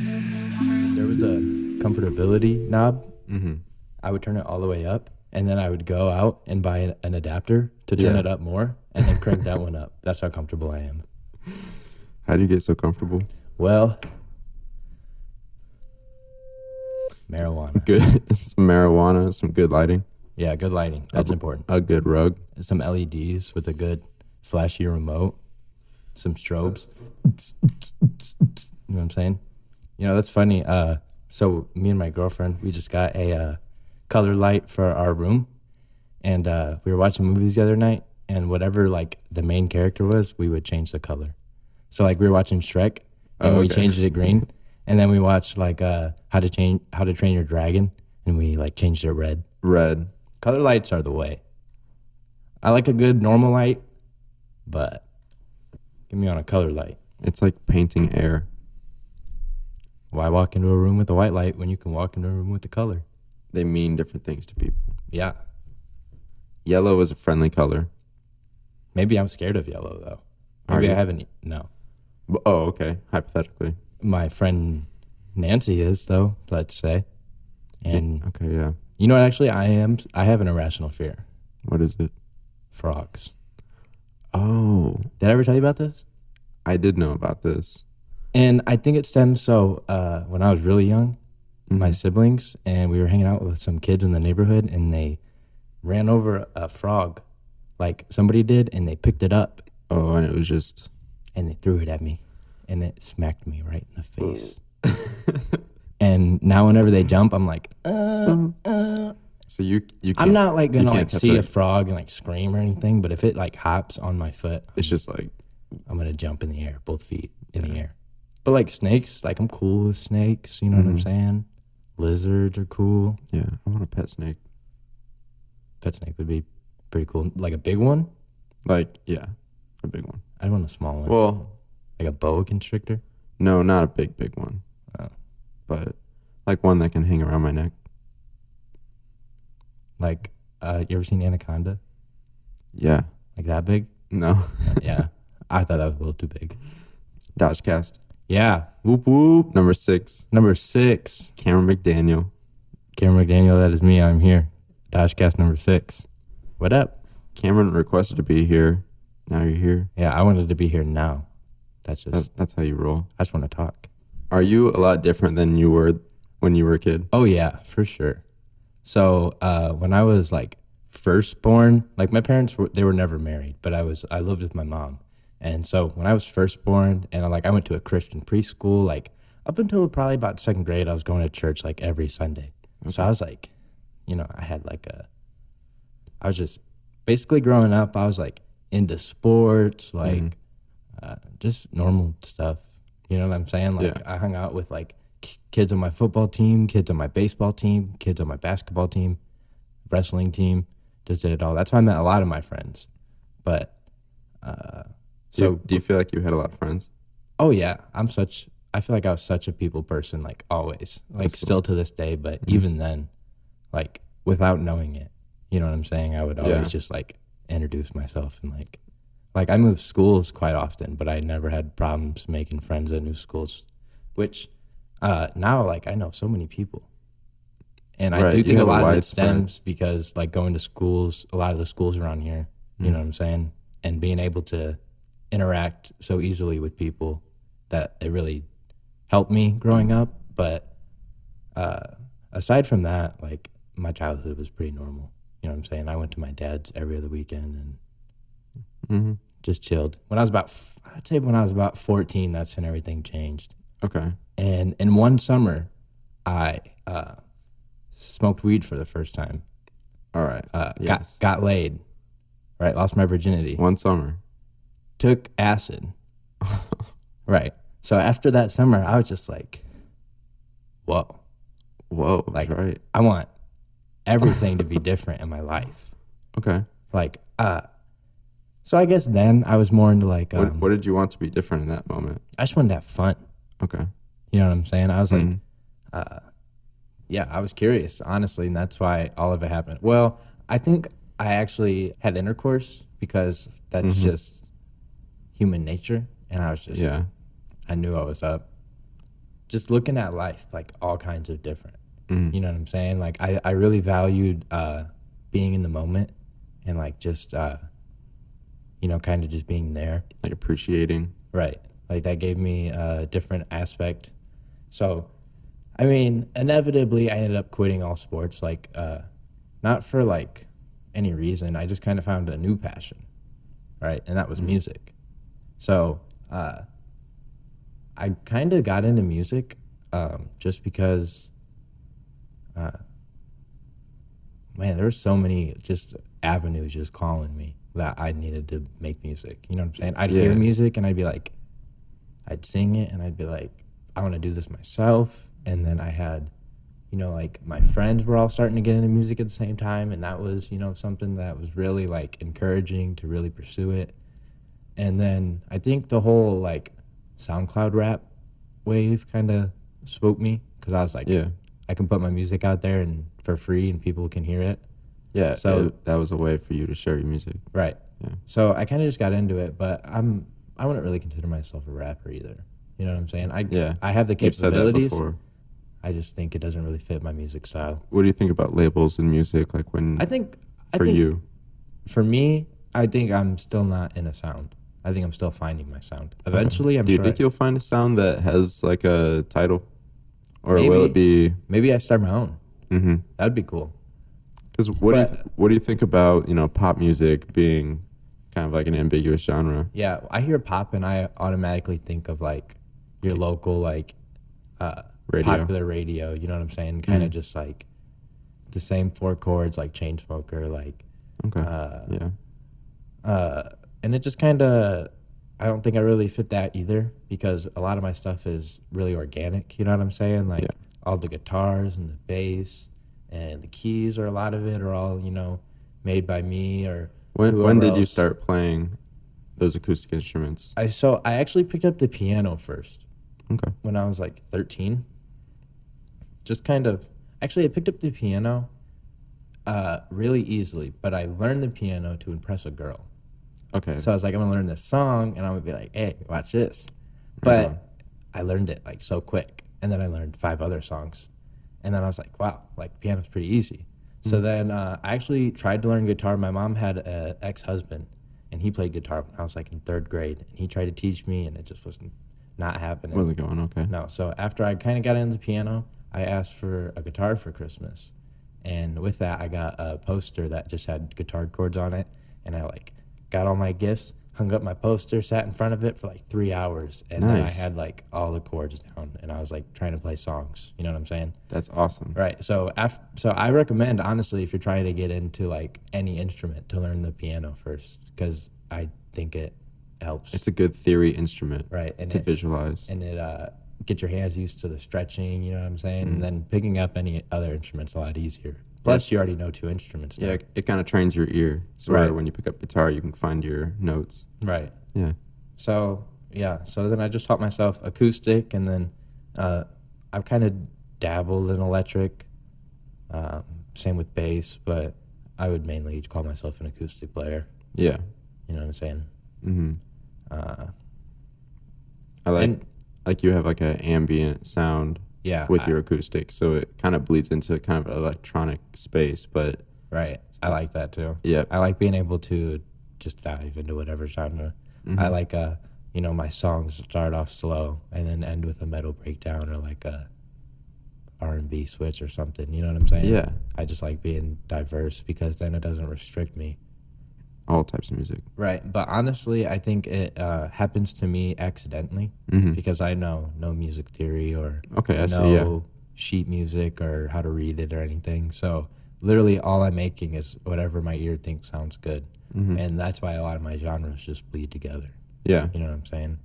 If there was a comfortability knob, Mm-hmm. I would turn it all the way up, and then I would go out and buy an adapter to turn Yeah. it up more, and then crank that one up. That's how comfortable I am. How do you get so comfortable? Well, marijuana. Good. Some marijuana, some good lighting, Yeah, good lighting. That's important. a good rug. Some LEDs with a good flashy remote, some strobes. You know what I'm saying? You know, that's funny. So me and my girlfriend, we just got a color light for our room, and we were watching movies the other night, and whatever like the main character was, we would change the color. So like we were watching Shrek, and we changed it to green, and then we watched like How to Train Your Dragon, and we like changed it red. Red. Color lights are the way. I like a good normal light, but get me on a color light. It's like painting air. Why walk into a room with a white light when you can walk into a room with the color? They mean different things to people. Yeah. Yellow is a friendly color. Maybe I'm scared of yellow, though. Are Maybe you? I haven't. No. Oh, okay. Hypothetically. My friend Nancy is, though, let's say. And Okay, yeah. you know what, actually, I have an irrational fear. What is it? Frogs. Oh, Did I ever tell you about this? I did know about this. And I think it stems when I was really young, my Mhm. siblings, and we were hanging out with some kids in the neighborhood, and they ran over a frog, like somebody did, and they picked it up, Oh, and it was just... and they threw it at me, and it smacked me right in the face. And now whenever they jump, I'm like, So you can't... I'm not like you gonna can't like touch see it. a frog and like scream or anything, but if it like hops on my foot, It's just like... I'm gonna jump in the air, both feet in the air. But like snakes, like I'm cool with snakes, you know what I'm saying? Lizards are cool. Yeah, I want a pet snake. Pet snake would be pretty cool. Like a big one? Like, yeah, a big one. I want a small one. Well, Like a boa constrictor? no, not a big one. Oh. But like one that can hang around my neck. Like, you ever seen Anaconda? Yeah. Like that big? No. Yeah. I thought that was a little too big. Dodgecast. Yeah. Whoop whoop. Number 6, Number 6. Cameron McDaniel. Cameron McDaniel, that is me. I'm here. Dashcast number 6. What up? Cameron requested to be here. Now you're here. Yeah, I wanted to be here now. That's how you roll. I just want to talk. Are you a lot different than you were when you were a kid? Oh, yeah, for sure. So when I was like first born, like my parents they were never married, but I lived with my mom. And so when I was first born, and I went to a Christian preschool, like up until probably about second grade, I was going to church like every Sunday. Okay. So I was like, I was just basically growing up, I was like into sports, like just normal stuff. You know what I'm saying? Like I hung out with like kids on my football team, kids on my baseball team, kids on my basketball team, wrestling team, just did it all. That's how I met a lot of my friends. But Do you feel like you had a lot of friends? Oh yeah, I feel like I was such a people person, like always, like still to this day. But even then, like without knowing it, you know what I'm saying? I would always just like introduce myself and like I moved schools quite often, but I never had problems making friends at new schools, which now like I know so many people. And I do think a lot of it stems because like going to schools, a lot of the schools around here, you know what I'm saying? And being able to interact so easily with people that it really helped me growing up. But aside from that, like my childhood was pretty normal. You know what I'm saying? I went to my dad's every other weekend and just chilled. I'd say when I was about 14, that's when everything changed. Okay. And in one summer, I smoked weed for the first time. All right. Yes. Got laid. Right. Lost my virginity. One summer. Took acid. Right. So after that summer, I was just like, whoa. Like, that's right. I want everything to be different in my life. Okay. Like, so I guess then I was more into like, what did you want to be different in that moment? I just wanted to have fun. Okay. You know what I'm saying? I was like, I was curious, honestly, and that's why all of it happened. Well, I think I actually had intercourse because that's just human nature, and I was just, I knew I was up. just looking at life, like all kinds of different. You know what I'm saying? Like I really valued being in the moment and like just you know, kind of just being there, like appreciating. Right. Like that gave me a different aspect. So, I mean, inevitably I ended up quitting all sports, like not for like any reason. I just kind of found a new passion, right? And that was music. So I kind of got into music just because, man, there were so many just avenues just calling me that I needed to make music. You know what I'm saying? I'd hear music and I'd be like, I'd sing it and I'd be like, I want to do this myself. And then I had, you know, like my friends were all starting to get into music at the same time. And that was, you know, something that was really like encouraging to really pursue it. And then I think the whole like SoundCloud rap wave kind of spoke me because I was like, I can put my music out there and for free and people can hear it. Yeah, so that was a way for you to share your music. Right. Yeah. So I kind of just got into it, but I wouldn't really consider myself a rapper either. You know what I'm saying? I have the capabilities. You've said that before. I just think it doesn't really fit my music style. What do you think about labels in music? Like when for me, I think I'm still not in a sound. I think I'm still finding my sound. Eventually, I'm sure. Do you think you'll find a sound that has like a title, or will it be? Maybe I start my own. Mm-hmm. That'd be cool. Because what do you think about, you know, pop music being kind of like an ambiguous genre? Yeah, I hear pop and I automatically think of like your local like popular radio. You know what I'm saying? Kind of just like the same 4 chords like Chainsmoker, like and it just kind of, I don't think I really fit that either because a lot of my stuff is really organic. You know what I'm saying? Like all the guitars and the bass and the keys, or a lot of it are all, you know, made by me or when did you start playing those acoustic instruments? I actually picked up the piano first. Okay. When I was like 13. Just kind of, actually I picked up the piano really easily, but I learned the piano to impress a girl. Okay. So I was like, I'm going to learn this song, and I'm going to be like, hey, watch this. But I learned it, like, so quick. And then I learned 5 other songs. And then I was like, wow, like, piano's pretty easy. So then I actually tried to learn guitar. My mom had an ex-husband, and he played guitar when I was, like, in 3rd grade. And he tried to teach me, and it just wasn't happening. Wasn't going, okay. No. So after I kind of got into the piano, I asked for a guitar for Christmas. And with that, I got a poster that just had guitar chords on it. And I, like, got all my gifts, hung up my poster, sat in front of it for like 3 hours, and then I had like all the chords down, and I was like trying to play songs. You know what I'm saying? That's awesome. Right. So I recommend, honestly, if you're trying to get into like any instrument, to learn the piano first, because I think it helps. It's a good theory instrument, right? And to visualize, and it get your hands used to the stretching. You know what I'm saying? And then picking up any other instrument's a lot easier. Plus, you already know 2 instruments now. Yeah, it kind of trains your ear. So when you pick up guitar, you can find your notes. Right. Yeah. So then I just taught myself acoustic, and then I've kind of dabbled in electric, same with bass, but I would mainly call myself an acoustic player. Yeah. You know what I'm saying? Mm-hmm. I like you have like an ambient sound. Yeah, with your acoustic, so it kind of bleeds into kind of electronic space, but right, I like that too. Yeah, I like being able to just dive into whatever genre. I like you know, my songs start off slow and then end with a metal breakdown or like a R&B switch or something. You know what I'm saying? Yeah, I just like being diverse because then it doesn't restrict me. All types of music. Right, but honestly, I think it happens to me accidentally because I know no music theory or sheet music or how to read it or anything. So literally all I'm making is whatever my ear thinks sounds good. And that's why a lot of my genres just bleed together. Yeah. You know what I'm saying?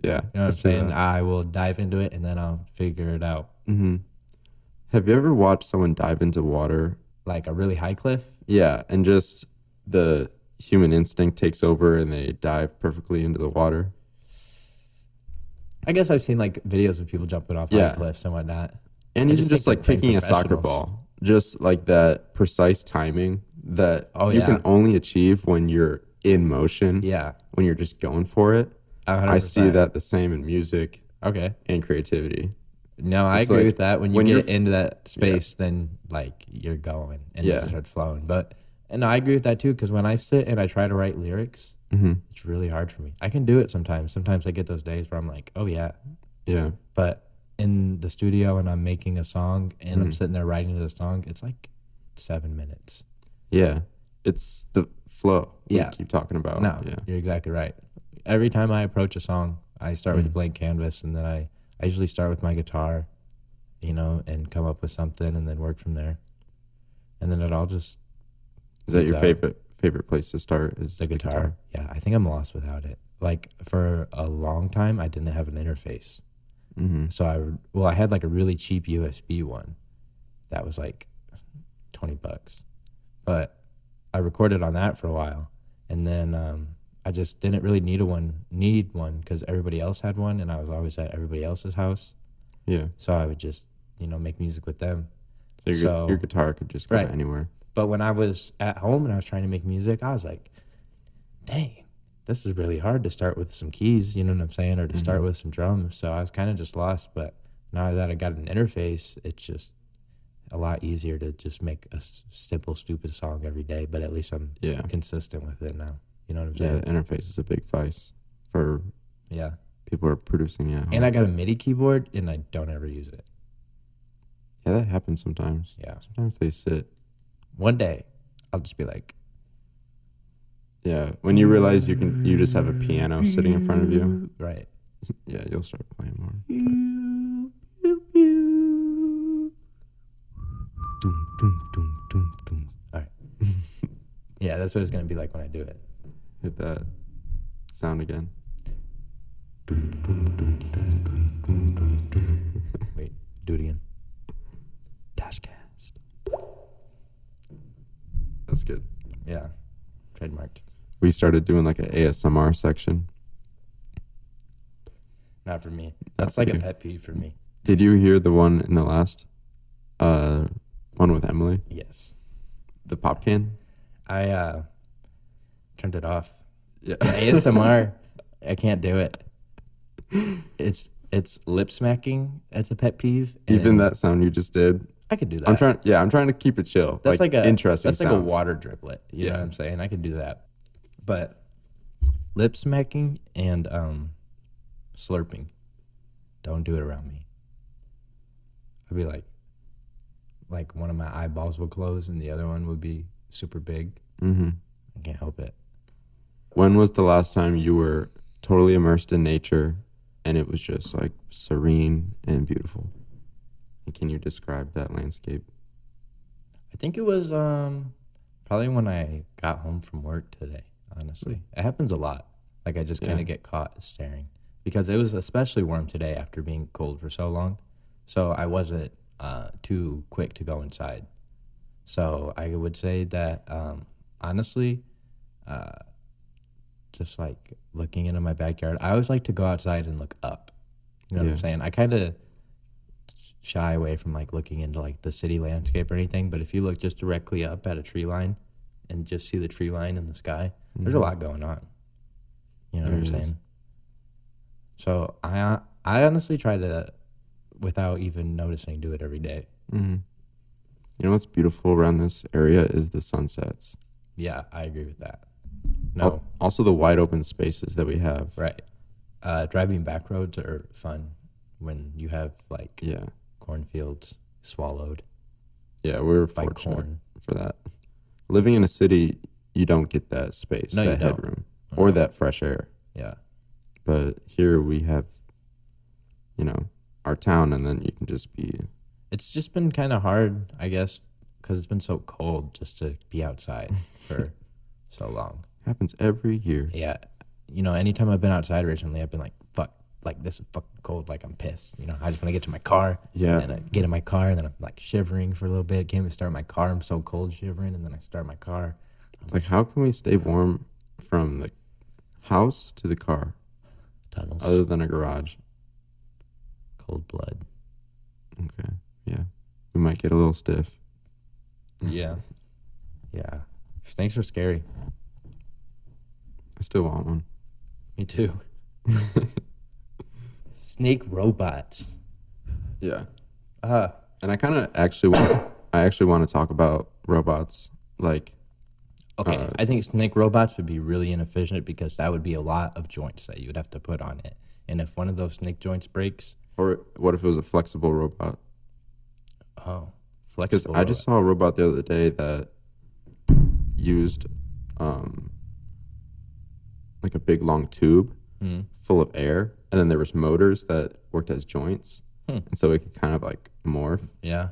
Yeah. You know what I'm saying? I will dive into it and then I'll figure it out. Have you ever watched someone dive into water? Like a really high cliff? Yeah, and just the human instinct takes over and they dive perfectly into the water. I guess I've seen like videos of people jumping off high cliffs and whatnot. And even just like kicking a soccer ball, just like that precise timing that you can only achieve when you're in motion. Yeah. When you're just going for it. 100%. I see that the same in music. Okay. and creativity. No, I agree with that. When you get into that space, then like you're going and it starts flowing. And I agree with that too, because when I sit and I try to write lyrics, it's really hard for me. I can do it sometimes. Sometimes I get those days where I'm like, oh yeah. Yeah. But in the studio and I'm making a song and I'm sitting there writing the song, it's like 7 minutes. Yeah. It's the flow we keep talking about. No, you're exactly right. Every time I approach a song, I start with a blank canvas, and then I usually start with my guitar, and come up with something and then work from there. And then it all just... Is that your favorite place to start? Is the guitar? Yeah, I think I'm lost without it. Like, for a long time, I didn't have an interface. So I had like a really cheap USB one that was like $20, but I recorded on that for a while, and then I just didn't really need one because everybody else had one, and I was always at everybody else's house. Yeah. So I would just make music with them. So your guitar could just go anywhere. But when I was at home and I was trying to make music, I was like, dang, this is really hard to start with some keys, you know what I'm saying, or to start with some drums. So I was kind of just lost. But now that I got an interface, it's just a lot easier to just make a simple, stupid song every day. But at least I'm consistent with it now. You know what I'm saying? Yeah, the interface is a big vice for people who are producing at home. And I got a MIDI keyboard, and I don't ever use it. Yeah, that happens sometimes. Yeah. Sometimes they sit. One day, I'll just be like... Yeah, when you realize you just have a piano sitting in front of you. Right. Yeah, you'll start playing more. All right. Yeah, that's what it's going to be like when I do it. Hit that sound again. Wait, do it again. Dashcast. That's good. Yeah, trademarked. We started doing like an ASMR section. Not for me. That's like a pet peeve for me. Did you hear the one in the last one with Emily? Yes. The pop can? I turned it off. Yeah. ASMR, I can't do it. It's lip smacking. That's a pet peeve. Even that sound you just did. I could do that. I'm trying to keep it chill. That's like interesting. That's sounds. Like a water driplet. You know what I'm saying? I can do that. But lip smacking and slurping, don't do it around me. I'd be like one of my eyeballs would close and the other one would be super big. I can't help it. When was the last time you were totally immersed in nature and it was just like serene and beautiful? And can you describe that landscape? I think it was probably when I got home from work today, honestly. It happens a lot. Like I just kind of get caught staring because it was especially warm today after being cold for so long. So I wasn't too quick to go inside. So I would say that honestly, just like looking into my backyard, I always like to go outside and look up. You know what I'm saying? I kind of shy away from like looking into like the city landscape or anything, but if you look just directly up at a tree line and just see the tree line in the sky, there's a lot going on. You know what I'm saying? So I honestly try to, without even noticing, do it every day. You know what's beautiful around this area is the sunsets. Yeah, I agree with that. No. Also the wide open spaces that we have. Right. Driving back roads are fun when you have like cornfields swallowed. Yeah, we're fortunate for that. Living in a city, you don't get that space, that headroom, or that fresh air. Yeah. But here we have, our town, and then you can just be... It's just been kind of hard, I guess, because it's been so cold just to be outside for so long. Happens every year. Yeah. Anytime I've been outside recently, I've been like, fuck, like this is fucking cold, like I'm pissed. I just want to get to my car. Yeah. And I get in my car, and then I'm like shivering for a little bit. Can't even start my car. I'm so cold shivering, and then I start my car. It's like, how can we stay warm from the house to the car? Tunnels. Other than a garage. Cold blood. Okay. Yeah. We might get a little stiff. Yeah. Yeah. Snakes are scary. I still want one. Me too. Snake robots. Yeah. Uh, And I kind of actually want to talk about robots. Like, okay, I think snake robots would be really inefficient because that would be a lot of joints that you would have to put on it. And if one of those snake joints breaks, or what if it was a flexible robot? oh, Because flexible. I just saw a robot the other day that used like a big long tube full of air, and then there was motors that worked as joints, and so it could kind of like morph. Yeah.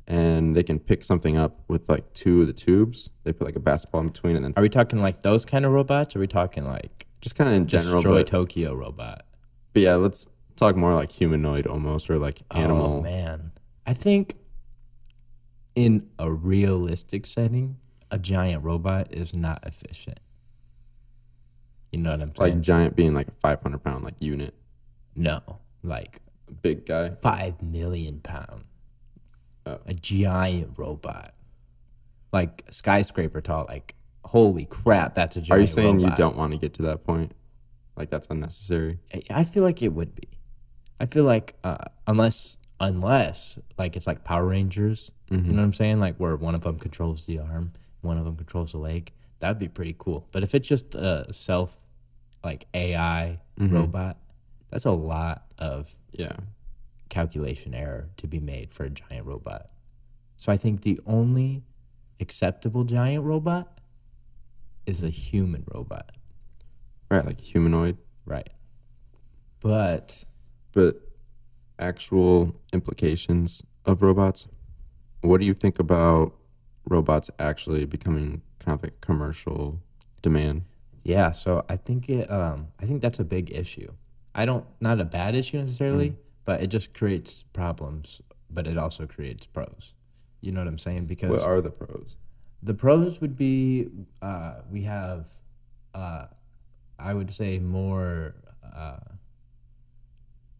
And they can pick something up with like two of the tubes. They put like a basketball in between, and then Are we talking like those kind of robots? Or are we talking like just kind of in general. Destroy Tokyo robot? But yeah, let's talk more like humanoid almost, or like animal. Oh man, I think in a realistic setting, a giant robot is not efficient. You know what I'm saying? Like giant being like a 500-pound like unit. No, like Big guy. 5 million pound. A giant robot, like skyscraper tall. Like holy crap, that's a giant. Are you saying robot. you don't want to get to that point? Like that's unnecessary? I feel like it would be. I feel like unless like it's like Power Rangers. You know what I'm saying? Like where one of them controls the arm, one of them controls the leg. That'd be pretty cool. But if it's just a self, like AI robot, that's a lot of calculation error to be made for a giant robot. So I think the only acceptable giant robot is a human robot. Right, like humanoid. Right. But actual implications of robots. What do you think about robots actually becoming kind of like commercial demand? yeah, so I think that's a big issue. Not a bad issue necessarily, but it just creates problems, but it also creates pros. You know what I'm saying? Because What are the pros? the pros would be we have I would say more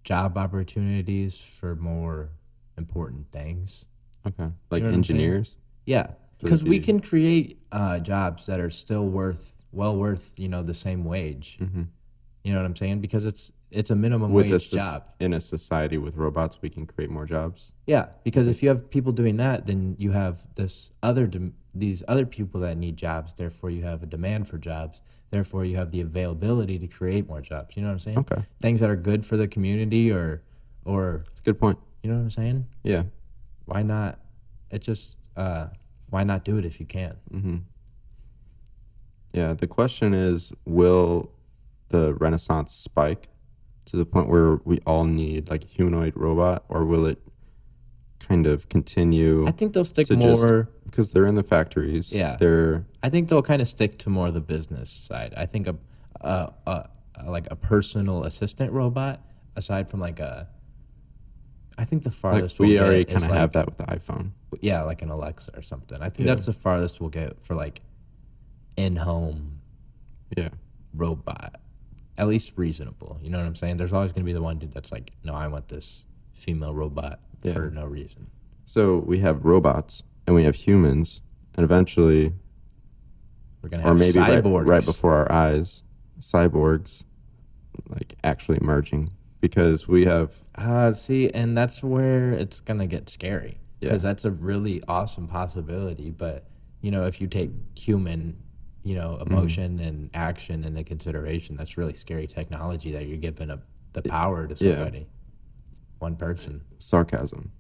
job opportunities for more important things. Okay. Like You know what I'm saying? engineers? Yeah, because we can create jobs that are still worth the same wage. You know what I'm saying? Because it's a minimum wage job. In a society with robots, we can create more jobs. Yeah, because if you have people doing that, then you have these other people that need jobs. Therefore, you have a demand for jobs. Therefore, you have the availability to create more jobs. You know what I'm saying? Okay. Things that are good for the community, or That's a good point. you know what I'm saying? Yeah. Why not? It just why not do it if you can? Yeah. The question is, will the Renaissance spike to the point where we all need like a humanoid robot, or will it kind of continue? I think they'll stick to more because they're in the factories. Yeah. I think they'll kind of stick to more of the business side. I think like a personal assistant robot, aside from like I think the farthest we we'll already get is kind of have that with the iPhone. Yeah, like an Alexa or something. I think that's the farthest we'll get for like in-home robot. At least reasonable. You know what I'm saying? There's always going to be the one dude that's like, no, I want this female robot for no reason. So we have robots and we have humans, and eventually, we're going to have maybe cyborgs. right before our eyes, cyborgs like actually merging, because we have see, and that's where it's going to get scary, because that's a really awesome possibility. But, if you take human, emotion and action into consideration, that's really scary technology that you're giving up the power to somebody, one person. Sarcasm,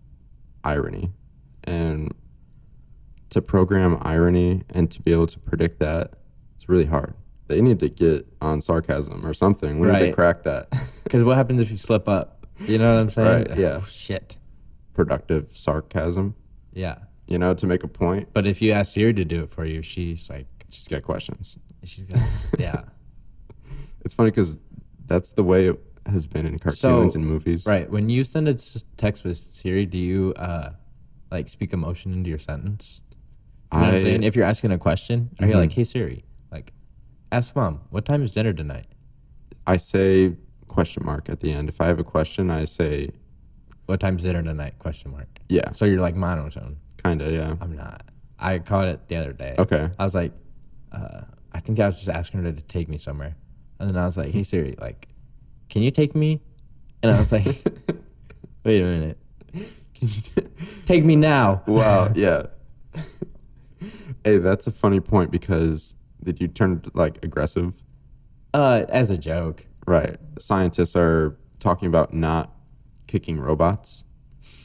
irony, and to program irony and to be able to predict that, it's really hard. They need to get on sarcasm or something. We need to crack that. Because what happens if you slip up? You know what I'm saying? Right, yeah. Oh, shit. Productive sarcasm. Yeah. To make a point. But if you ask Siri to do it for you, she's got questions. She goes, yeah. It's funny because that's the way it has been in cartoons and movies. Right. When you send a text with Siri, do you speak emotion into your sentence? You know what I'm saying? If you're asking a question, are you like, hey Siri, ask mom, what time is dinner tonight? I say question mark at the end. If I have a question, I say, what time's dinner tonight? Question mark. Yeah. So you're like monotone. Kinda, yeah. I'm not. I caught it the other day. Okay. I was like, I think I was just asking her to take me somewhere. And then I was like, hey Siri, can you take me And I was like, wait a minute. Take me now. Wow, yeah. Hey, that's a funny point because did you turn like aggressive? As a joke. Right. Scientists are talking about not kicking robots.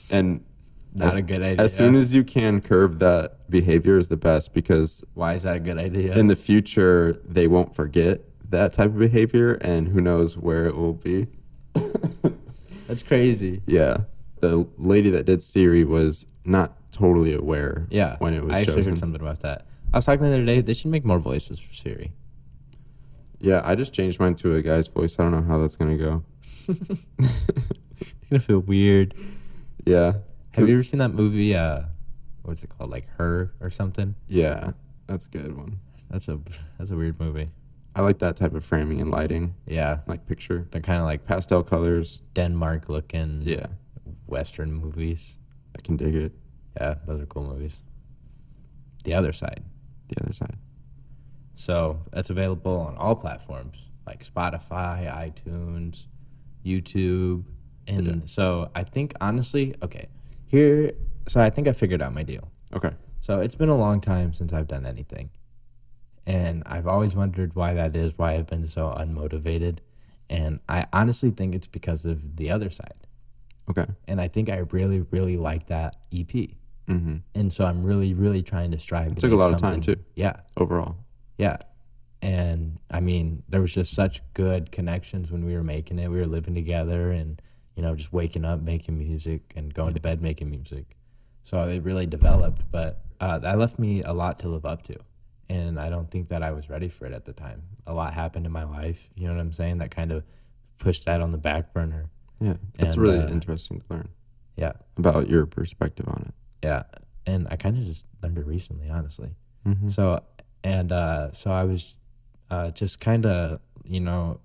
And not a good idea. As soon as you can curb that behavior is the best, because why is that a good idea? In the future, they won't forget that type of behavior, and who knows where it will be. That's crazy. Yeah. The lady that did Siri was not totally aware when it was I actually chosen. heard something about that. I was talking the other day, they should make more voices for Siri. Yeah, I just changed mine to a guy's voice. I don't know how that's going to go. It's going to feel weird. Yeah. Have you ever seen that movie, what's it called, like Her or something? Yeah, that's a good one. That's a weird movie. I like that type of framing and lighting. Yeah. Like picture. They're kind of like pastel colors. Denmark-looking Yeah. Western movies. I can dig it. Yeah, those are cool movies. The Other Side. The Other Side. So that's available on all platforms like Spotify, iTunes, YouTube. And so I think, honestly, I think I figured out my deal. Okay. So it's been a long time since I've done anything. And I've always wondered why that is, why I've been so unmotivated. And I honestly think it's because of The Other Side. Okay. And I think I really, really like that EP. Mm-hmm. And so I'm really, really trying to strive. It took a lot of time, too. Yeah. Overall. Yeah. And, I mean, there was just such good connections when we were making it. We were living together and, you know, just waking up, making music, and going to bed, making music. So it really developed. But that left me a lot to live up to. And I don't think that I was ready for it at the time. A lot happened in my life, you know what I'm saying, that kind of pushed that on the back burner. Yeah, that's really interesting to learn. Yeah. About your perspective on it. Yeah, and I kind of just learned it recently, honestly. Mm-hmm. So I was just kind of, you know,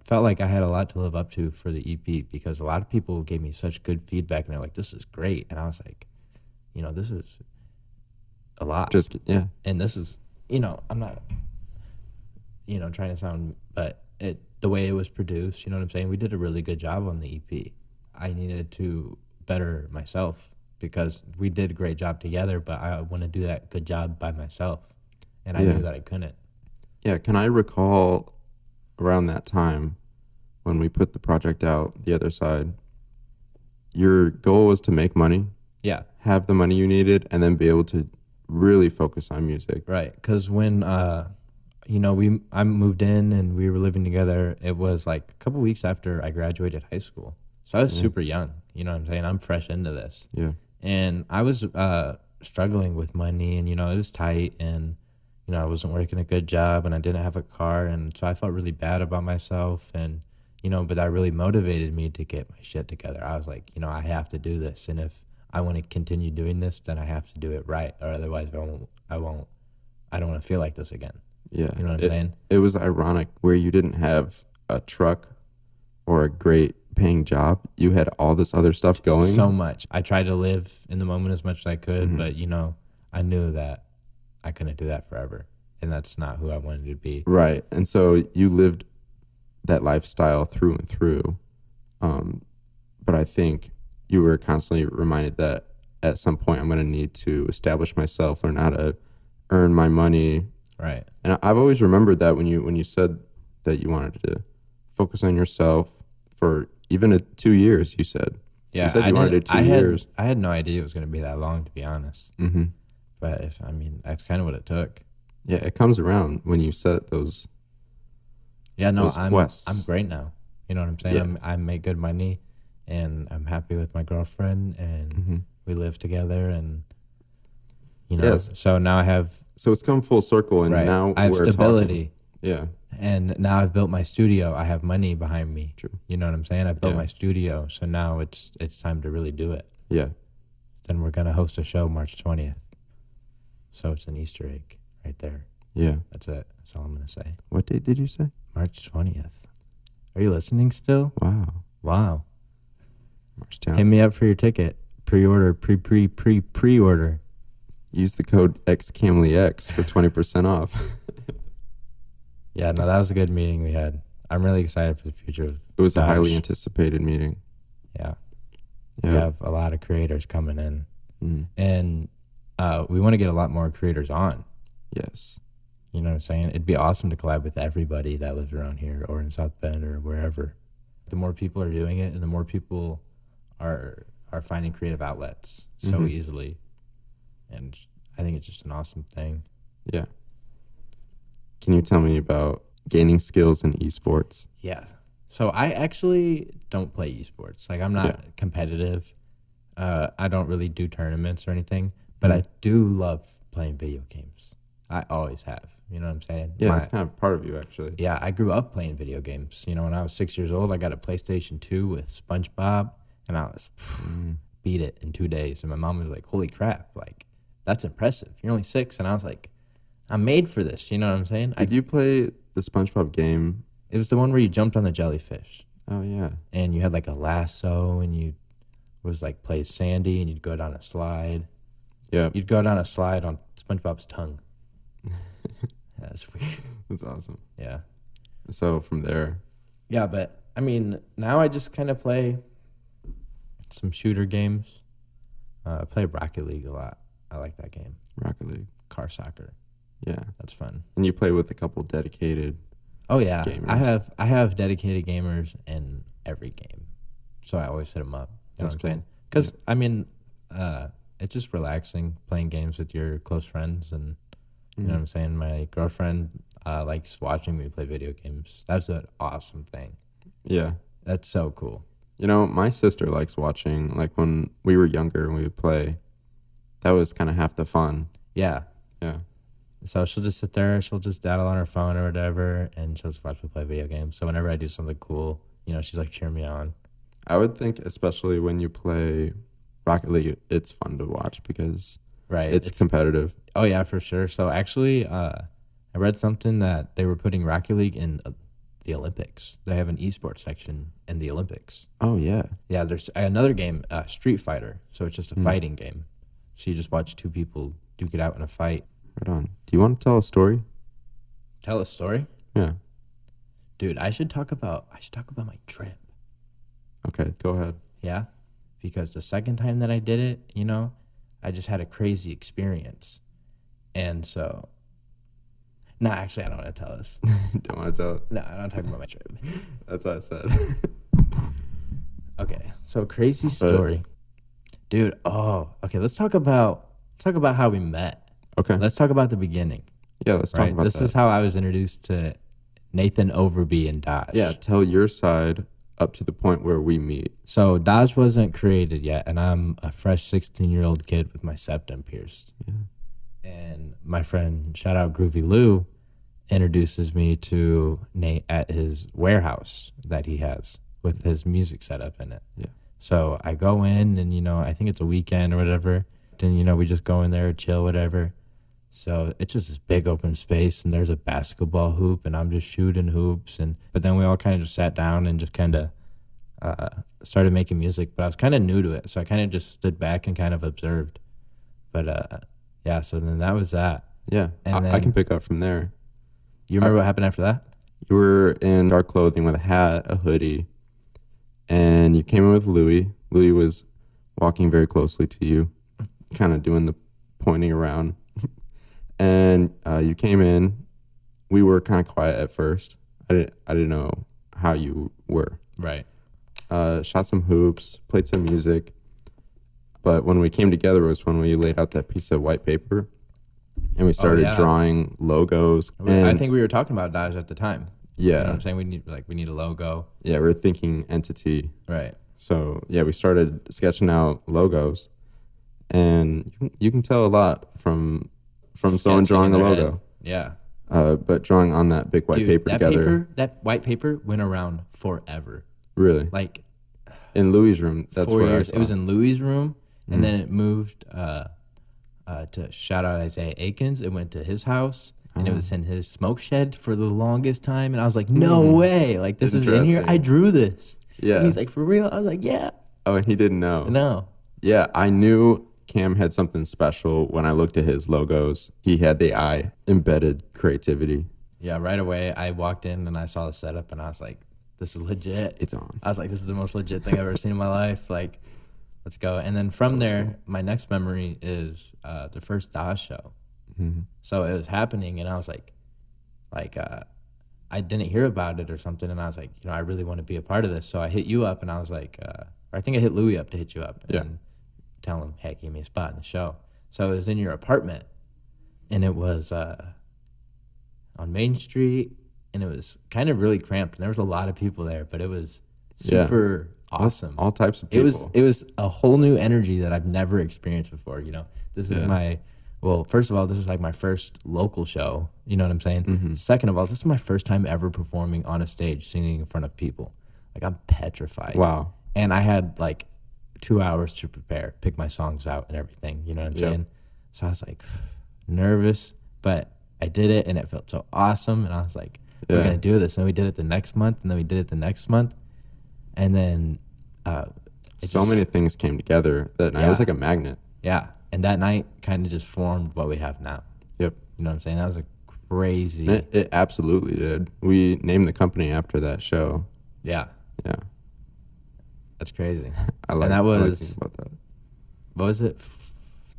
felt like I had a lot to live up to for the EP because a lot of people gave me such good feedback and they're like, this is great. And I was like, you know, this is a lot. And this is, you know, I'm not, you know, trying to sound, but the way it was produced, you know what I'm saying? We did a really good job on the EP. I needed to better myself because we did a great job together, but I want to do that good job by myself. And I knew that I couldn't. Yeah, can I recall around that time when we put the project out, The Other Side, your goal was to make money? Yeah. Have the money you needed and then be able to really focus on music. Right, because when, you know, I moved in and we were living together, it was like a couple weeks after I graduated high school. So I was super young, you know what I'm saying? I'm fresh into this. Yeah. And I was struggling with money and, you know, it was tight and, you know, I wasn't working a good job and I didn't have a car. And so I felt really bad about myself and, you know, but that really motivated me to get my shit together. I was like, you know, I have to do this. And if I want to continue doing this, then I have to do it right. Or otherwise I don't want to feel like this again. Yeah. You know what I'm saying? It was ironic where you didn't have a truck or a great paying job. You had all this other stuff going. So much. I tried to live in the moment as much as I could, but, you know, I knew that I couldn't do that forever. And that's not who I wanted to be. Right. And so you lived that lifestyle through and through. But I think you were constantly reminded that at some point I'm going to need to establish myself, learn how to earn my money. Right. And I've always remembered that when you said that you wanted to focus on yourself for even 2 years, you said. Yeah. You said you wanted to do 2 years. I had no idea it was going to be that long, to be honest. Mm-hmm. But that's kind of what it took. Yeah, it comes around when you set those. Yeah, no, those quests. I'm great now. You know what I'm saying? Yeah. I make good money, and I'm happy with my girlfriend, and we live together, and you know. Yes. So now I have. So it's come full circle, and now I have we're stability. Talking. Yeah. And now I've built my studio. I have money behind me. True. You know what I'm saying? I built my studio, so now it's time to really do it. Yeah. Then we're gonna host a show March 20th. So it's an Easter egg right there. Yeah. That's it. That's all I'm gonna say. What date did you say? March 20th. Are you listening still? Wow. Wow. March 10th. Hit me up for your ticket. Pre-order. Pre-order. Use the code Xcamleex for 20% off. Yeah, no, that was a good meeting we had. I'm really excited for the future of It was Daj. a highly anticipated meeting. Yeah. Yeah. We have a lot of creators coming in. Mm. And we want to get a lot more creators on. Yes. You know what I'm saying? It'd be awesome to collab with everybody that lives around here or in South Bend or wherever. The more people are doing it and the more people are finding creative outlets so easily. And I think it's just an awesome thing. Yeah. Can you tell me about gaining skills in esports? Yeah. So I actually don't play esports. Like I'm not competitive. I don't really do tournaments or anything, but I do love playing video games. I always have. You know what I'm saying? Yeah, it's kind of part of you, actually. Yeah, I grew up playing video games. You know, when I was 6 years old, I got a PlayStation 2 with SpongeBob, and I was beat it in 2 days. And my mom was like, "Holy crap! Like, that's impressive. You're only 6." And I was like, "I'm made for this." You know what I'm saying? Did you play the SpongeBob game? It was the one where you jumped on the jellyfish. Oh yeah. And you had like a lasso, and you was like play Sandy, and you'd go down a slide. Yeah. You'd go down a slide on SpongeBob's tongue. That's weird. That's awesome. Yeah. So from there. Yeah, but I mean, now I just kind of play some shooter games. I play Rocket League a lot. I like that game. Rocket League. Car soccer. Yeah. That's fun. And you play with a couple dedicated Oh yeah. gamers. I have dedicated gamers in every game. So I always hit them up. You know That's what I'm cool. saying? Because I mean, it's just relaxing playing games with your close friends, and you know what I'm saying? My girlfriend likes watching me play video games. That's an awesome thing. Yeah. That's so cool. You know, my sister likes watching, like when we were younger and we would play. That was kind of half the fun. Yeah. Yeah. So she'll just sit there, she'll just daddle on her phone or whatever, and she'll just watch me play video games. So whenever I do something cool, you know, she's like cheering me on. I would think, especially when you play Rocket League, it's fun to watch because it's competitive. Oh, yeah, for sure. So actually, I read something that they were putting Rocket League in the Olympics. They have an esports section in the Olympics. Oh, yeah. Yeah, there's another game, Street Fighter. So it's just a fighting game. So you just watch two people duke it out in a fight. Right on. Do you want to tell a story? Tell a story? Yeah. Dude, I should talk about my trip. Okay, go ahead. Yeah? Because the second time that I did it, you know, I just had a crazy experience. And so, no, actually, I don't want to tell this. Don't want to tell it? No, I don't talk about my trip. That's what I said. Okay, so crazy story. Dude, okay, let's talk about how we met. Okay. Let's talk about the beginning. Yeah, let's talk about This that. is how I was introduced to Nathan Overby and Daj. Yeah, tell your side up to the point where we meet. So Daj wasn't created yet, and I'm a fresh 16-year-old kid with my septum pierced. Yeah. And my friend, shout out Groovy Lou, introduces me to Nate at his warehouse that he has with his music setup in it. Yeah. So I go in, and, you know, I think it's a weekend or whatever. And, you know, we just go in there, chill, whatever. So it's just this big open space, and there's a basketball hoop, and I'm just shooting hoops. But then we all kind of just sat down and just kind of started making music. But I was kind of new to it, so I kind of just stood back and kind of observed. But yeah, so then that was that. Yeah, And I can pick up from there. You remember what happened after that? You were in dark clothing with a hat, a hoodie, and you came in with Louie. Louie was walking very closely to you, kind of doing the pointing around. And you came in. We were kind of quiet at first. I didn't know how you were. Right. Shot some hoops, played some music. But when we came together was when we laid out that piece of white paper, and we started drawing logos. And I think we were talking about Daj at the time. Yeah. You know what I'm saying? We need a logo. Yeah, we were thinking entity. Right. So yeah, we started sketching out logos, and you can tell a lot from someone drawing a logo. Head. Yeah. But drawing on that big white paper together. That white paper went around forever. Really? Like in Louie's room. That's 4 where years. I saw It was in Louie's room, and then it moved to shout out Isaiah Akins. It went to his house, and it was in his smoke shed for the longest time. And I was like, no way! Like, this is in here. I drew this. Yeah. And he's like, for real? I was like, yeah. Oh, and he didn't know. No. Yeah, I knew Cam had something special when I looked at his logos. He had the eye embedded creativity. Yeah, right away I walked in and I saw the setup and I was like, this is legit. It's on. I was like, this is the most legit thing I've ever seen in my life. Like, let's go. And then from there, cool. My next memory is the first Daj show. Mm-hmm. So it was happening and I was like, I didn't hear about it or something. And I was like, I really want to be a part of this. So I hit you up and I was like, or I think I hit Louis up to hit you up and tell him, hey, give me a spot in the show. So it was in your apartment and it was on Main Street and it was kind of really cramped and there was a lot of people there, but it was super awesome. All types of people. It was a whole new energy that I've never experienced before. This is first of all, this is like my first local show. You know what I'm saying? Mm-hmm. Second of all, this is my first time ever performing on a stage, singing in front of people. Like, I'm petrified. Wow. And I had like 2 hours to prepare, pick my songs out and everything. You know what I'm saying? So I was like nervous, but I did it and it felt so awesome. And I was like, we're going to do this. And we did it the next month. And then we did it the next month. And then many things came together that night. It was like a magnet. Yeah. And that night kind of just formed what we have now. Yep. You know what I'm saying? That was a crazy. It absolutely did. We named the company after that show. Yeah. Yeah. That's crazy. I like thinking about that. What was it?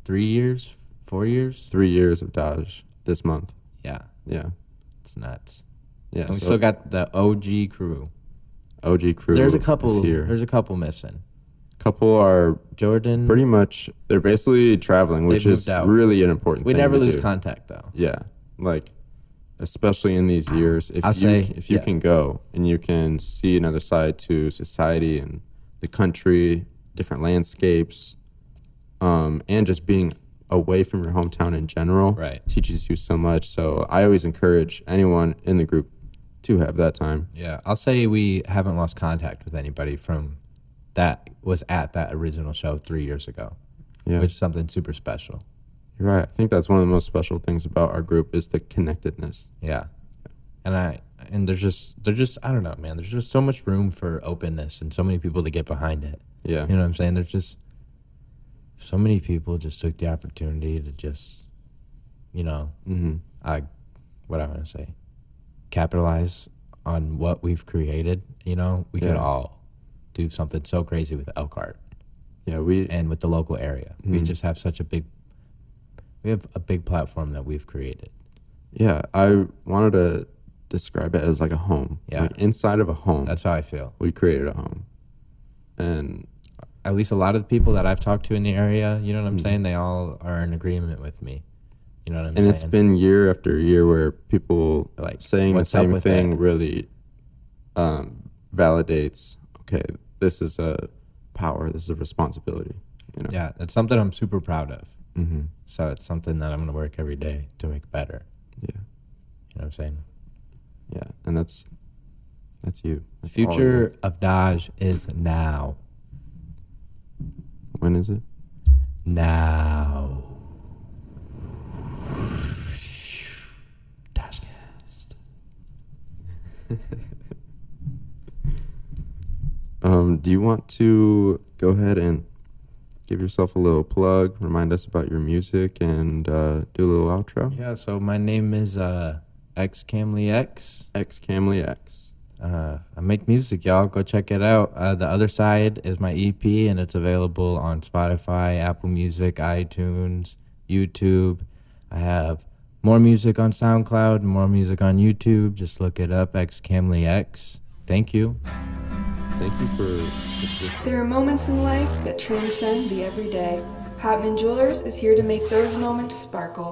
3 years? 4 years? 3 years of Daj this month. Yeah. Yeah. It's nuts. Yeah. And we still got the OG crew. OG crew. There's a couple here. There's a couple missing. Couple are Jordan. Pretty much, they're basically traveling, which is really an important thing. We never lose contact, though. Yeah, like especially in these years, if you can go and you can see another side to society and the country, different landscapes, and just being away from your hometown in general, teaches you so much. So I always encourage anyone in the group to have that time. Yeah, I'll say we haven't lost contact with anybody from that was at that original show 3 years ago, which is something super special. You're right. I think that's one of the most special things about our group is the connectedness. Yeah. And there's just I don't know, man. There's just so much room for openness and so many people to get behind it. Yeah. You know what I'm saying? There's just so many people just took the opportunity to just, what I want to say, capitalize on what we've created. We could all do something so crazy with Elkhart. Yeah, and with the local area. We just have we have a big platform that we've created. Yeah, I wanted to describe it as like a home. Yeah. Like inside of a home. That's how I feel. We created a home. And at least a lot of the people that I've talked to in the area, you know what I'm saying? They all are in agreement with me. You know what I'm saying? And it's been year after year where people like saying the same thing really validates, okay, this is a power, this is a responsibility. Yeah, it's something I'm super proud of. Mm-hmm. So it's something that I'm going to work every day to make better. Yeah. You know what I'm saying? Yeah, and that's you. The future of Daj is now. When is it? Now. Dajcast. Do you want to go ahead and give yourself a little plug, remind us about your music, and do a little outro? Yeah, so my name is Xcamleex. Xcamleex. I make music, y'all. Go check it out. The Other Side is my EP, and it's available on Spotify, Apple Music, iTunes, YouTube. I have more music on SoundCloud, more music on YouTube. Just look it up, Xcamleex. Thank you. Thank you for... There are moments in life that transcend the everyday. Hotman Jewelers is here to make those moments sparkle.